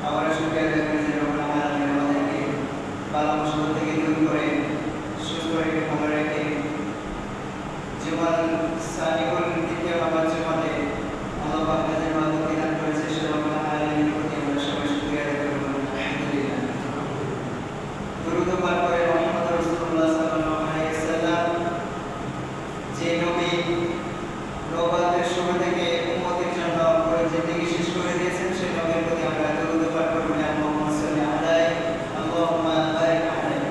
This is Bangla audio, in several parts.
আবার শুকরিয়া আদায় করি যে রব্বুল আলামিন আমাদেরকে ভালো মন্দ থেকে দূর করে সুস্থ রেখে ভালো রেখে জীবন সানিকুল দ্বিতীয় নাম্বার জীবনে আল্লাহ পাক তাদের মাধ্যমে দান করেছে সে রব্বুল আলামিনের প্রতি আমরা সবাই শুকরিয়া আদায় করব আলহামদুলিল্লাহ। দরুদ পাঠ করে মুহাম্মদ রাসূলুল্লাহ সাল্লাল্লাহু আলাইহি ওয়াসাল্লাম যে নবী নবুয়তের শুরু থেকে উম্মতের জন্য জিন্দেগি শেষ করে দিয়েছেন সেই নবীর প্রতি আমরা দরুদ পাঠ করব। আল্লাহুম্মা সাল্লি আলাইহি আল্লাহুম্মা বারিক আলাইহি।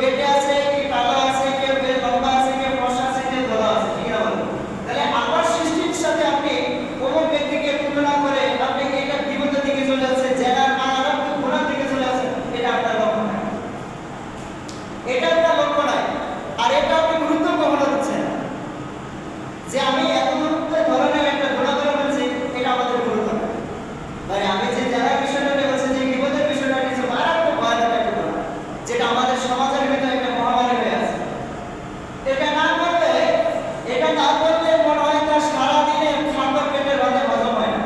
বেটে আছে, কি কালো আছে, কেউ বেশ লম্বা আছে, কেউ ফর্সা আছে, কেউ ধলা আছে, ঠিক না বলো? তাহলে আমার সৃষ্টির সাথে আপনি কোনো ব্যক্তিকে তুলনা করে আপনি এটা বিপদের দিকে চলে যাচ্ছে, জেনার মারাত্মক গুণার দিকে চলে যাচ্ছে, এটা আপনার লক্ষ্য নয়। এটা আপনার লক্ষ্য নয়। আর এটা আপনি গুরুত্ব কখনো দিচ্ছেন না যে আমি এত ধরনের একটা গুণা করে ফেলছি, এটা আমাদের গুরুত্ব না। মানে আমি যে যারা বিষয়টা বলছি যে বিপদের বিষয়টা নিয়ে মারাত্মক ভয়ানক একটা গুণা, যেটা আমাদের সমাজের ভিতরে একটা মহামারী হয়ে আছে। এটা না করলে মনে হয় তার সারাদিনে খাবার পেটের ভাতে হজম হয় না,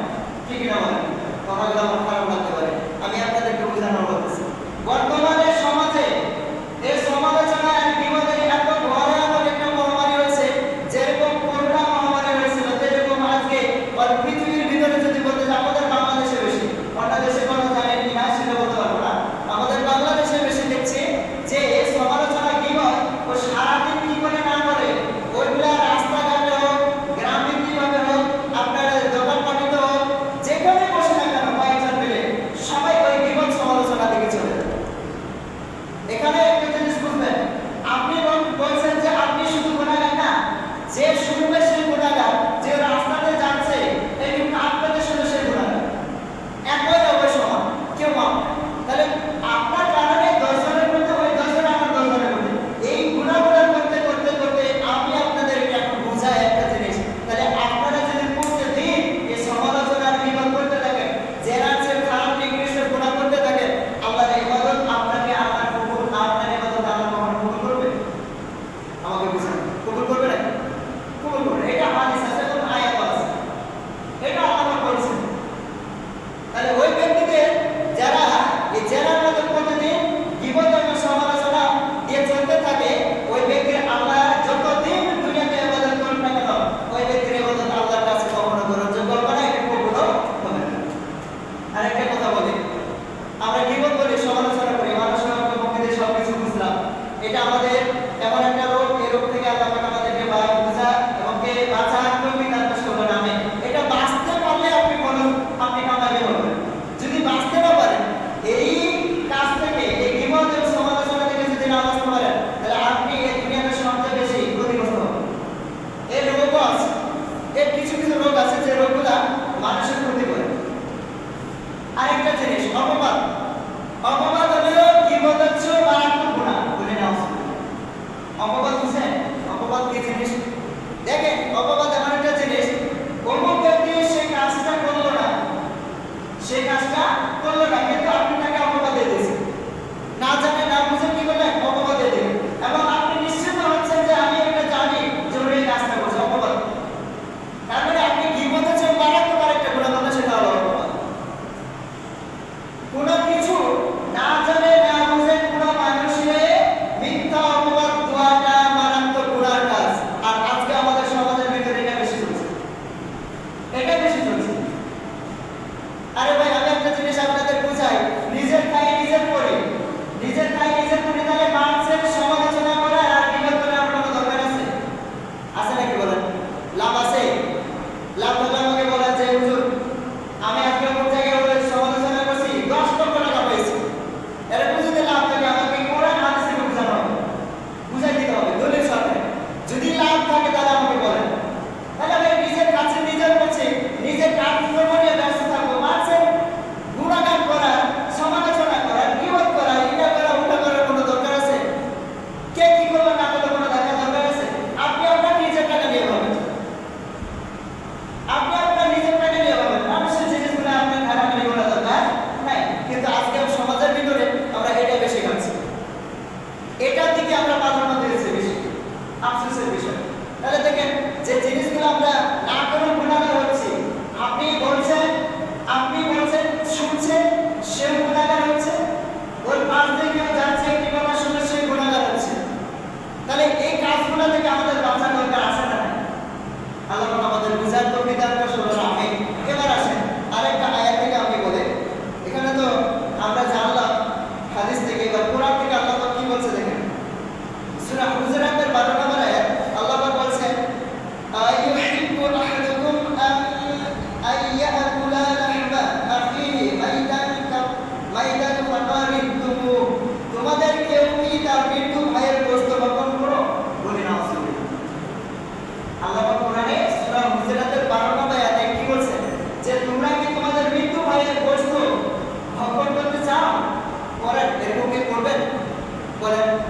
ঠিক না বলেন? কথাগুলো আমার খারাপ লাগতে পারে, আমি আপনাদেরকে বোঝানোর করতেছি। বর্তমানে সমাজে এই সমালোচনা আর বিপদের এত ভয়ানক একটা মহামারী হয়েছে, যেরকম করোনা মহামারী হয়েছিল, যেরকম আজকে পৃথিবীর ভিতরে যদি বলতে চাই আমাদের বাংলাদেশে বেশি, অন্য দেশে কোনো জানেন কিনা সেটা বলতে পারবো না, আমাদের বাংলাদেশে বেশি দেখছি যে এই সমালোচনা বিপদ ও সারাদিন কি করে না করে ওইগুলা রাস্তাঘাটে হোক, গ্রামে কিভাবে হোক, আপনার দোকানপাটিতে হোক, যেখানে বসে না কেন কয়েকজন মিলে সবাই ওই বিপদ সমালোচনা দিকে চলে যায়। এখানে একটা জিনিস বুঝবেন, আপনি বলছেন যে আপনি শুধু গুনাহগার না, যে শুনবে সে গুনাহগার, যে রাস্তাতে যাচ্ছে এই কিন্তু আপনাদের সাথে সে গুনাহগার, একই রকম সমান, কেউ মাপ। তাহলে আপনার কারণে 10 জনের মধ্যে ওই 10 জন আমার 10 জনের মধ্যে এই গুনাহগুলো করতে করতে করতে আমি আপনাদেরকে এখন বোঝাই একটা জিনিস। তাহলে আপনারা যদি প্রতিদিন এই সমালোচনার বিপদ করতে থাকেন, যারা যে খারাপ নিকৃষ্ট গুনাহ করতে থাকেন, আল্লাহর ইবাদত আপনাকে আল্লাহ কবুল, আপনার ইবাদত আল্লাহ কখনো কবুল করবে? আমাকে বুঝান, কবুল করবে না? কবুল করবে। এটা হাদিস আছে এবং আয়াত আছে, এটা আল্লাহ বলেছেন। তাহলে ওই ব্যক্তিদের যারা এই জেনার মধ্যে প্রতিদিন বিপদ এবং সমালোচনা দিয়ে চলতে থাকে, ওই ব্যক্তির আল্লাহ যতদিন দুনিয়াতে ইবাদত করুন না কেন, ওই ব্যক্তির ইবাদত আল্লাহর কাছে কখনো গ্রহণযোগ্য হবে না, এটা কবুল হবে না। আর একটা কথা বলি, আমরা বিপদ করি, সমালোচনা করি, মানুষের পক্ষে দিয়ে সবকিছু বুঝলাম, এটা আমাদের এমন একটা রোগ, এই রোগ থেকে আল্লাহ আমাদেরকে বোঝা এবং কে বাঁচা করবি তার কষ্ট নামে। এটা বাঁচতে পারলে আপনি বলুন আপনি কামাবে হবেন। যদি বাঁচতে না পারেন এই কাজ থেকে, এই বিপদ এবং সমালোচনা থেকে যদি না বাঁচতে পারেন, তাহলে আপনি এই দুনিয়াতে সবচেয়ে বেশি ক্ষতিগ্রস্ত হবেন। এর রোগও আছে, এর কিছু কিছু রোগ আছে যে রোগগুলা মানুষের ক্ষতি করে। আরেকটা জিনিস, অপবাদ। অপবাদ হলো বিপদের চেয়েও মারাত্মক গুনাহ, বলে না অপবাদ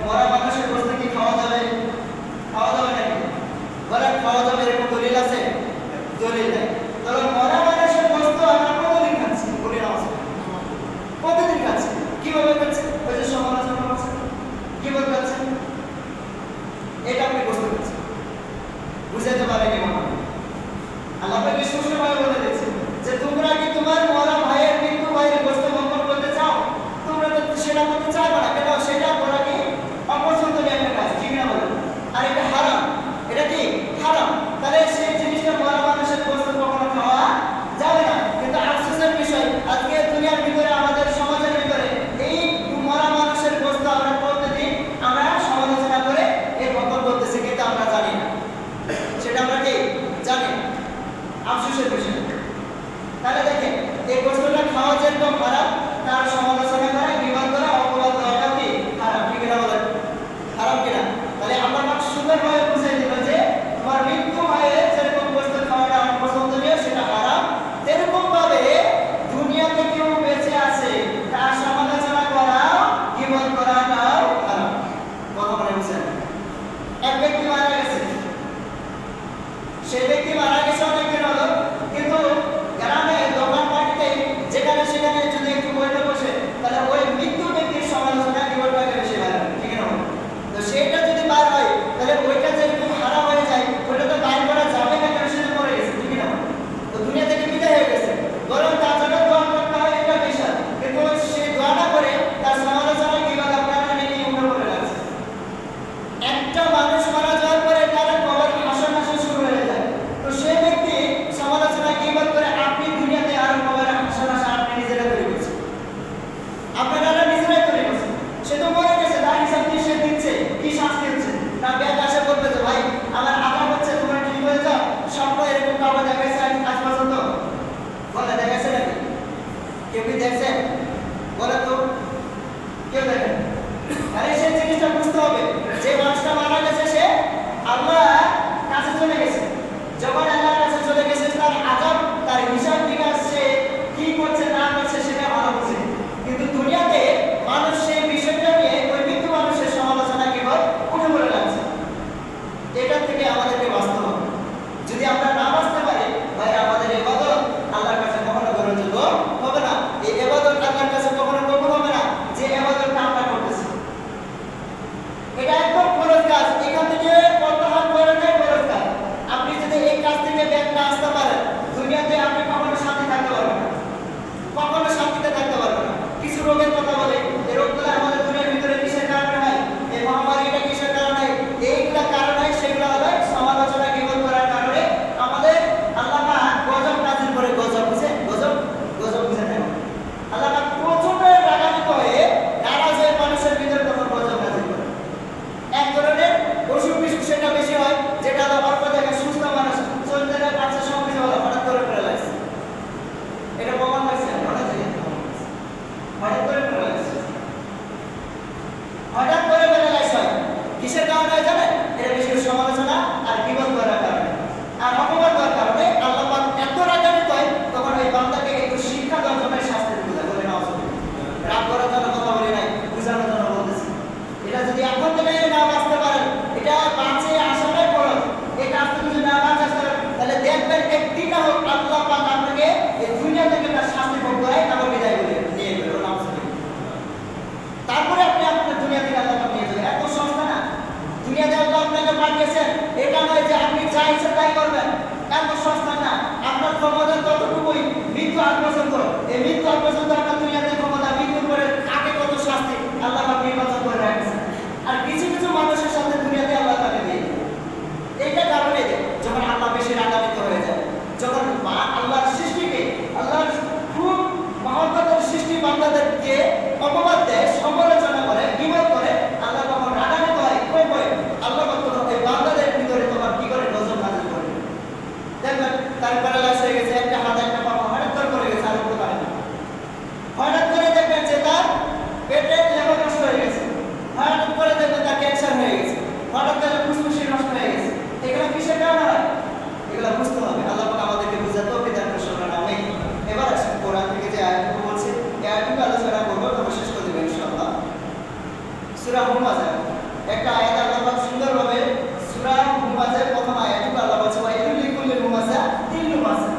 মরা মানুষের গোশত কি খাওয়া যাবে? খাওয়া যাবে নাকি? বলেন খাওয়া যাবে এরকম দলিল আছে? দলিল নাই। তাহলে মরা মানুষের গোশত আমরা কতদিন খাচ্ছি? বলি না কতদিন খাচ্ছি? কিভাবে খাচ্ছি? ওই যে সমালোচনা করছে কিভাবে খাচ্ছেন? এটা আপনি বুঝতে পারছেন, বুঝাতে পারেনি মনে হয়। আল্লাহ পাক স্পষ্টভাবে বলে দিয়েছে যে তোমরা কি তোমার মরা ভাইয়ের মৃত্যু ভাইয়ের গোশত ভক্ষণ করতে চাও? তোমরা তো সেটা করতে চাইবে না, কেন? সেটা করা কি অপছন্দনীয় একটা কাজ, ঠিক না বলেন? আর এটা হারাম। এটা কি হারাম? তাহলে সেই জিনিসটা মরা মানুষের গোশত কখনো খাওয়া যাবে না। কিন্তু আফসোসের বিষয় আজকে দুনিয়ার ভিতরে, আমাদের সমাজের ভিতরে এই মরা মানুষের গোশত আমরা প্রতিদিন আমরা সমালোচনা করে এই ভক্ষণ করতেছি, কিন্তু আমরা জানি না সেটা আমরা কি জানি না। আফসোসের বিষয়। তাহলে দেখেন এই গোশতটা খাওয়া যেরকম হারাম, তার সমালোচনা করা, বিবাদ করা, অপবাদ দেওয়াটা কি হারাম, ঠিক না বলেন? হারাম কিনা? তাহলে আমরা সুন্দরভাবে বুঝিয়ে দিল যে তোমার মৃত্যু ভাইয়ের যেরকম গোশত খাওয়াটা অপছন্দনীয় সেটা হারাম, তেরকম ভাবে দুনিয়াতে কেউ বেঁচে আছে তার সমালোচনা করা, বিবাদ করাটাও হারাম। কথা বলে বুঝেন? এক ব্যক্তি মারা গেছে, সেই ব্যক্তি মারা গেছে অনেকদিন হলো, কিন্তু গ্রামে দোকান পাটিতে যেখানে সেখানে যদি একটু বৈঠক বসে, তাহলে ওই মৃত্যু ব্যক্তির সমালোচনা বিবাদটাকে বেশি বার হয়, ঠিক না? তো সেটা যদি বার হয় তাহলে ওইটা যেরকম হারাম হয়ে যায়, ওইটা তো বার করা যাবে না, কেন? সেটা মরে গেছে, ঠিক না? তো দুনিয়া থেকে বিদায় হয়ে গেছে, বরং তার জন্য দোয়া করতে হয়, এটা বিশাল। কিন্তু সেই দোয়াটা করে তার সমালোচনা বিবাদ আপনারা নাকি উল্টো করে লাগছে। একটা মানুষ মারা যাওয়ার পরে তার কবর হাসান শুরু হয়ে যায়, তো সেই ব্যক্তি সমালোচনা কিভাবে করে আপনি দুনিয়াতে আরো কবর হাসান আপনি নিজেরা তৈরি করছেন, আপনারা নিজেরাই তৈরি করছেন। সে তো মরে গেছে, তার হিসাব কি সে দিচ্ছে? কি শাস্তি হচ্ছে? না ব্যাগ আশা করবে যে ভাই আমার আঘাত হচ্ছে, তোমরা ঠিক হয়ে যাও। স্বপ্ন এরকম কাউকে দেখাইছে আজ পর্যন্ত? বলে দেখাইছে নাকি? কেউ কি দেখছেন? বলে তো কেউ দেখেন। আরে সেই জিনিসটা বুঝতে হবে যে মানুষটা মারা গেছে সে আল্লাহর কাছে চলে গেছে। যখন আল্লাহর কাছে চলে গেছে, তার আযাব, তার হিসাব নিকাশ সে কি করছে না করছে সেটা ভালো বুঝে। কিন্তু দুনিয়াতে মানুষ সেই বিষয়টা নিয়ে ওই মৃত্যু মানুষের সমালোচনা কেবল উঠে পড়ে লাগছে। এটা থেকে আমাদেরকে বাঁচতে হবে। যদি আমরা না বাঁচতে পারি, ভাই আমাদের ইবাদত আল্লাহর কাছে কখনো গ্রহণযোগ্য হবে না। এই ইবাদত আল্লাহর কাছে কখনো কবুল হবে না যে ইবাদতটা আমরা করতেছি। এটা একদম ফরজ কাজ, এখান থেকে প্রত্যাহার করে নেয় ফরজ কাজ। আপনি যদি এই কাজ থেকে ব্যাক না আসতে পারেন, দুনিয়াতে আপনি কখনো শান্তি থাকতে পারবেন না, কখনো শান্তিতে থাকতে পারবেন না। কিছু রোগের কথা বলে, এই রোগগুলো আমাদের দুনিয়ার ভিতরে কিসের কারণে হয়? এই মহামারীটা কিসের কারণে হয়? এইগুলা কারণ হয়, সেগুলো হবে সমালোচনা বিবাদ করার কারণে। আমাদের আল্লাহ পাক গজব নাযিল করে, গজব বুঝেন? গজব বুঝেন না? আল্লাহ পাক প্রচন্ড রাগান্বিত হয়ে নারাজ হয়ে মানুষের ভিতরে তখন গজব নাযিল করে। এক ধরনের অসুখ বিসুখ সেটা বেশি হয়, যেটা অল্প জায়গায় সুস্থ মানুষ চলতে যায়, পাচ্ছে সব কিছু হলো, হঠাৎ করে প্যারালাইজ। এটা প্রমাণ হয়েছে অনেক জায়গায়, হঠাৎ করে প্যারালাইজ। হঠাৎ করে প্যারালাইজ হয় কিসের কারণে হয় জানেন? এটা বেশি সমালোচনা আর বিবাদ করার কারণে, আর অপবাদ করার কারণে। আল্লাহ পাক এত রাগান্বিত হয় তখন ওই বান্দাকে একটু শিক্ষা দেওয়ার জন্য শাস্তি দিতে হয়। বলে না, রাগ করার জন্য কথা বলি নাই, বুঝানোর জন্য বলতেছি। এটা যদি এখন থেকে না বাঁচতে পারেন, এটা বাঁচে আসাটাই খরচ। এই কাজটা যদি না বাঁচতে পারেন, তাহলে দেখবেন একদিন না হোক আল্লাহ পাক আপনাকে এই দুনিয়া থেকে তার শাস্তি ভোগ করায় তারপর বিদায় করে নিয়ে গেল। তারপরে আপনি আপনার দুনিয়া থেকে আল্লাহ পাক নিয়ে যাবেন। এত সস্তা না দুনিয়াতে আল্লাহ আপনাকে পাঠিয়েছেন, এটা নয় যে আপনি যা ইচ্ছা তাই করবেন। এত সস্তা না। আপনার ক্ষমতা ততটুকুই মৃত্যু আগ পর্যন্ত। এই মৃত্যু আগ পর্যন্ত আপনার দুনিয়াতে ক্ষমতা, মৃত্যুর পরে আগে কত শাস্তি আল্লাহ পাক নির্বাচন করে রাখছেন। আর কিছু কিছু মানুষের সাথে দুনিয়াতে আল্লাহ তাকে দিয়ে এইটা কারণে যখন আল্লাহ বেশি রাগান্বিত হয়ে যায়, যখন আল্লাহর সৃষ্টিকে, আল্লাহর খুব মহব্বতের সৃষ্টি বান্দাদেরকে অপবাদ দেয়, সমালোচনা করে, বিবাদ করে, আল্লাহ তখন রাগান্বিত হয়, ক্ষোভ হয়। আল্লাহ তখন এই বান্দাদের ভিতরে তখন কি করে গজব নাযিল করে। দেখবেন তার প্যারালাইজ হয়ে গেছে, একটা হাত একটা পা হঠাৎ করে পড়ে গেছে, আর উঠতে পারে না। একটা আয়াত আল্লাহ পাক সুন্দরভাবে সূরা হুমাযার প্রথম আয়াতে আল্লাহ বলছে ওয়াইলুল লিকুল্লি হুমাযাতিন লুমাযা।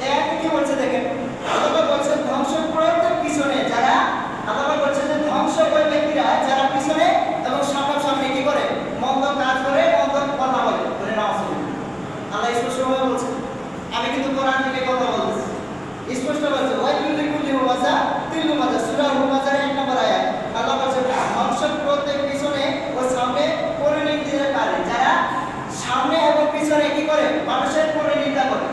এই আয়াতে কি বলছে দেখেন, আল্লাহ পাক বলছে ধ্বংস প্রত্যেক পিছনে যারা, আল্লাহ পাক বলছে যে ধ্বংস ওই ব্যক্তিরা যারা পিছনে এবং সামনে কি করে মন্দ কাজ করে, মন্দ কথা বলে নাউযুবিল্লাহ। আল্লাহ স্পষ্টভাবে বলছে, আমি কিন্তু কোরআন থেকে কথা বলতেছি, স্পষ্ট বলছে ওয়াইলুল লিকুল্লি হুমাযাতিন লুমাযা, সূরা হুমাযার 1 নম্বর আয়াত। আল্লাহ বলছে ধ্বংস প্রত্যেক পিছনে ও সামনে পরিণতিকারী, যারা সামনে এবং পিছনে কি করে মানুষের পরিণিতা করে,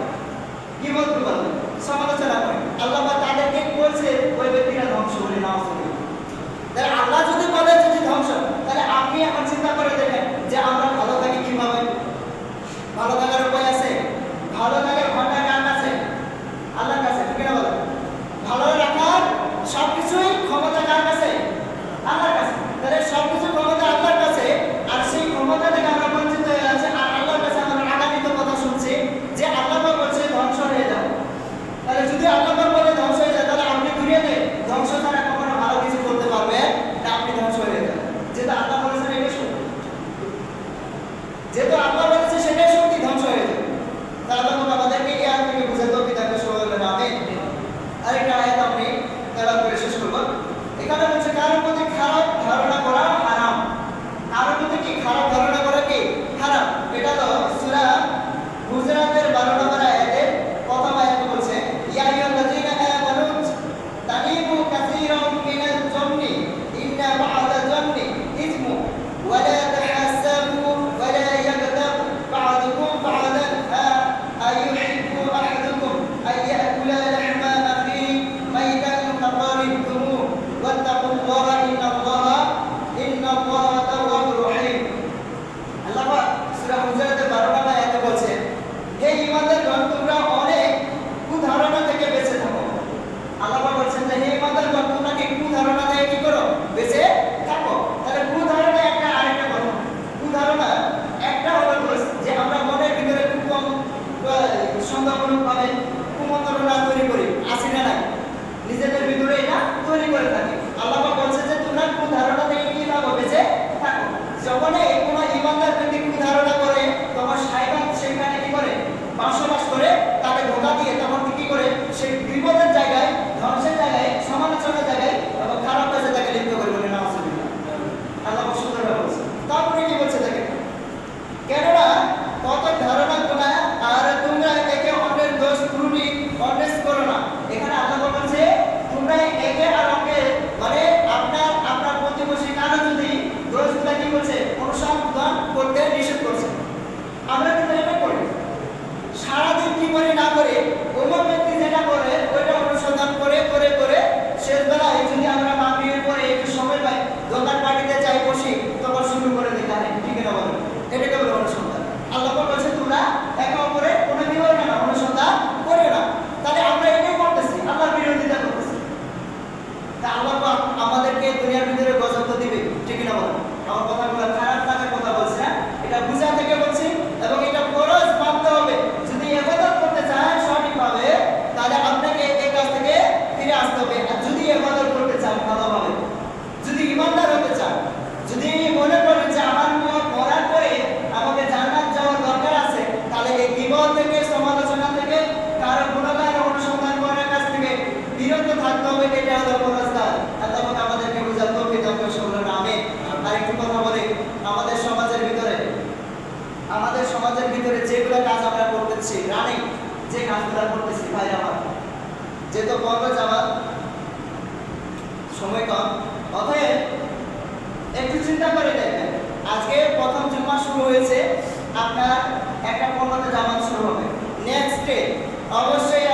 গীবত করে, সমালোচনা করে। আল্লাহ পাক তাদেরকে বলছে ওই ব্যক্তিরা ধ্বংস বলে নাউযুবিল্লাহ। তাহলে আল্লাহ যদি বলে যদি ধ্বংস, তাহলে আপনি এখন চিন্তা করে দেখেন যে আমরা ভালো থাকি কিভাবে? ভালো থাকার উপায় আছে? ভালো থাকার ঘন্টা কার কাছে? আল্লাহর কাছে, ঠিক না বলেন? ভালো রাখার সবকিছুই ক্ষমতা কার কাছে? আল্লাহর কাছে। তাহলে সবকিছু ক্ষমতা আল্লাহর কাছে, আর সেই ক্ষমতা থেকে আমরা বঞ্চিত হয়ে আছি, আর আল্লাহর কাছে আমরা রাগান্বিত কথা শুনছি যে আল্লাহ পাক বলছে ধ্বংস হয়ে যাও। তাহলে যদি আল্লাহ পাক বলে ধ্বংস হয়ে যায়, তাহলে আপনি দুনিয়াতে ধ্বংস ছাড়া কখনো ভালো কিছু করতে পারবেন না, আপনি ধ্বংস হয়ে যাবেন। যেহেতু আল্লাহ বলেছেন এটাই সত্যি, যেহেতু আল্লাহ বলেছে সেটাই সত্যি, ধ্বংস হয়ে যাবে। তাহলে আল্লাহ পাক আমাদেরকে এই আয়াত থেকে বুঝাতে হবে, তাকে সবাই বলেন আমিন। আরেকটা আয়াত আমি তেলাওয়াত করে শেষ করব। এখানে বলছে কারোর প্রতি খারাপ ধারণা করা হারাম। কারোর প্রতি কি খারাপ ধারণা করা কি হারাম? এটা তো সূরা হুজুরাতের 12 নম্বর আয়াতে প্রথম আয়াতে বলছে ইয়া আইয়ুহাল্লাযীনা আমানু তানিবু কাসীরাম মিনাল জান্নি ইন্না বা'দা জান্নি ইসমু ওয়া লা তাহাসাবু ওয়া লা ইয়াগতাব বা'দুকুম বা'দান আইয়ুহিব্বু আহাদুকুম আইয়াকুলা লাহমা আখি মাইতান ফাকারিতুমু ওয়াত্তাকুল্লাহা ইন্নাল্লাহা তাওয়াবুর রহিম। আল্লাহ পাক সূরা হুজুরাতের 12 নম্বর আয়াতে বলছে হে ঈমানদারগণ তোমরা অনেক কুধারণা থেকে বেঁচে থাকো। আল্লাহ পাক বলছেন যে হে ঈমানদারগণ তোমরা কি কুধারণা থেকে কি করো? বেঁচে থাকো। তাহলে কুধারণা একটা, আরেকটা কথা। কুধারণা একটা হলো যে আমরা মনের ভিতরে কুকম সন্দেহমূলকভাবে কুমন্ত্রণা তৈরি করি, আসি না নাই? নিজেদের ভিতরে এটা তৈরি করে থাকি। আল্লাহ পাক বলছে যে তোমরা কুধারণা থেকে কি থাকো? বেঁচে থাকো। যখনই কোনো ঈমানদার ব্যক্তি কুধারণা করে, তখন শয়তান সেখানে কি করে? বসবাস করে, তাকে ধোঁকা দিয়ে তখন কি করে? সেই বিপদের জায়গায়, ধ্বংসের জায়গায়, সমালোচনার জায়গায় এবং খারাপ কাজে তাকে লিপ্ত করে বলে নাউযুবিল্লাহ। আল্লাহ পাক সুন্দরভাবে বলছে। তারপরে কি বলছে দেখেন, কেননা কত ধারণা গুনাহ, আর তোমরা একে অন্যের দোষ ত্রুটি অন্বেষ করো না। এখানে আল্লাহ পাক বলছে তোমরা একে আর অন্যের মানে আপনার প্রতিবেশী কারো যদি দোষগুলো কি করছে অনুসন্ধান করতে নিষেধ করছে। আমরা কিন্তু এটা করি সারাদিন, কি করি না করে অন্য ব্যক্তি যেটা করে ওইটা অনুসন্ধান করে করে করে শেষ বেলায় যদি আমরা মাগরিবের পরে একটু সময় পাই, দোকান পার্টিতে যাই বসি, তখন শুরু করে দিই গানে, ঠিক না বলেন? এটাকে বলে অনুসন্ধান। আল্লাহ পাক বলছে তোমরা একে অপরের কোনো কি করবে না, অনুসন্ধান করবে না। তাহলে আমরা এটাই করতেছি, আল্লাহর বিরোধিতা করতেছি। তা আল্লাহ পাক আমাদেরকে দুনিয়ার ভিতরে গজব তো দিবে, ঠিক না বলেন? আমার কথাগুলো খারাপ লাগার কথা বলছি না, এটা বুঝা থেকে বলছি, এবং এটা ফরজ মানতে হবে। যদি ইবাদত করতে চান সঠিকভাবে, তাহলে আপনাকে এই কাজ থেকে ফিরে আসতে হবে। আর যদি ইবাদত করতে চান ভালোভাবে, যদি ঈমানদার হতে চান, যদি মনে করেন যে আমার মরার পরে আমাকে জান্নাত যাওয়ার দরকার আছে, তাহলে এই গীবত থেকে, সমালোচনা থেকে, কারো গুনাহগার অনুসন্ধান করার কাছ থেকে বিরত থাকতে হবে। এটা হলো ফরজ কাজ। আল্লাহ পাক আমাদেরকে বুঝার তৌফিক দান করুন, বলুন আমিন। আর একটু কথা বলি, আমাদের সমাজের ভিতরে যেগুলো কাজ আমরা করতেছি, রানিং যে কাজগুলো করতেছি, ভাই আমার যেহেতু পর্ব যাওয়ার সময় কম, অতএব একটু চিন্তা করে দেখবেন। আজকে প্রথম জুম্মা শুরু হয়েছে, আপনার একটা পর্বতে জামাত শুরু হবে। নেক্সট ডে অবশ্যই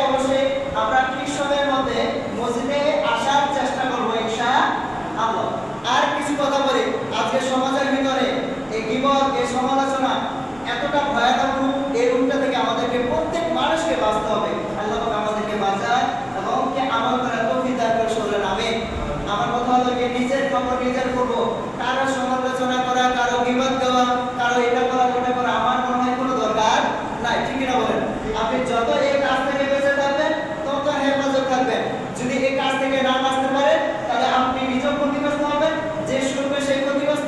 আমরা ঠিক সময়ের মধ্যে মসজিদে আসার চেষ্টা করবো ইনশাআল্লাহ। আর কিছু কথা বলি, আজকে সমাজের ভিতরে এই গীবত, এই সমালোচনা এতটা ভয়ানক রূপ, এই রূপটা থেকে আমাদেরকে প্রত্যেক মানুষকে বাঁচতে হবে। আল্লাহ পাক আমাদেরকে বাঁচায় এবং কে আমল করার তৌফিক দান করে, বলুন আমিন। আমার কথা হলো যে নিজের খবর নিজের করবো, কারো সমালোচনা করা, কারো গীবত দেওয়া, কারো এটা করা ওটা করা আমার মনে হয় কোনো দরকার নাই, ঠিক না বলেন? আপনি যত এই কাজ থেকে বেঁচে থাকবেন তত হেফাজত থাকবেন। যদি এই কাজ থেকে না বাঁচতে পারেন, তাহলে আপনি নিজেও ক্ষতিগ্রস্ত হবেন, যে শুনবে সেই ক্ষতিগ্রস্ত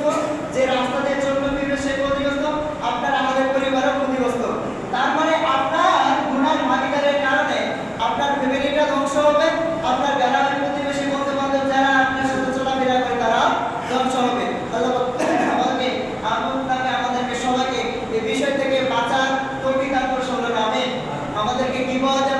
থেকে বিপদ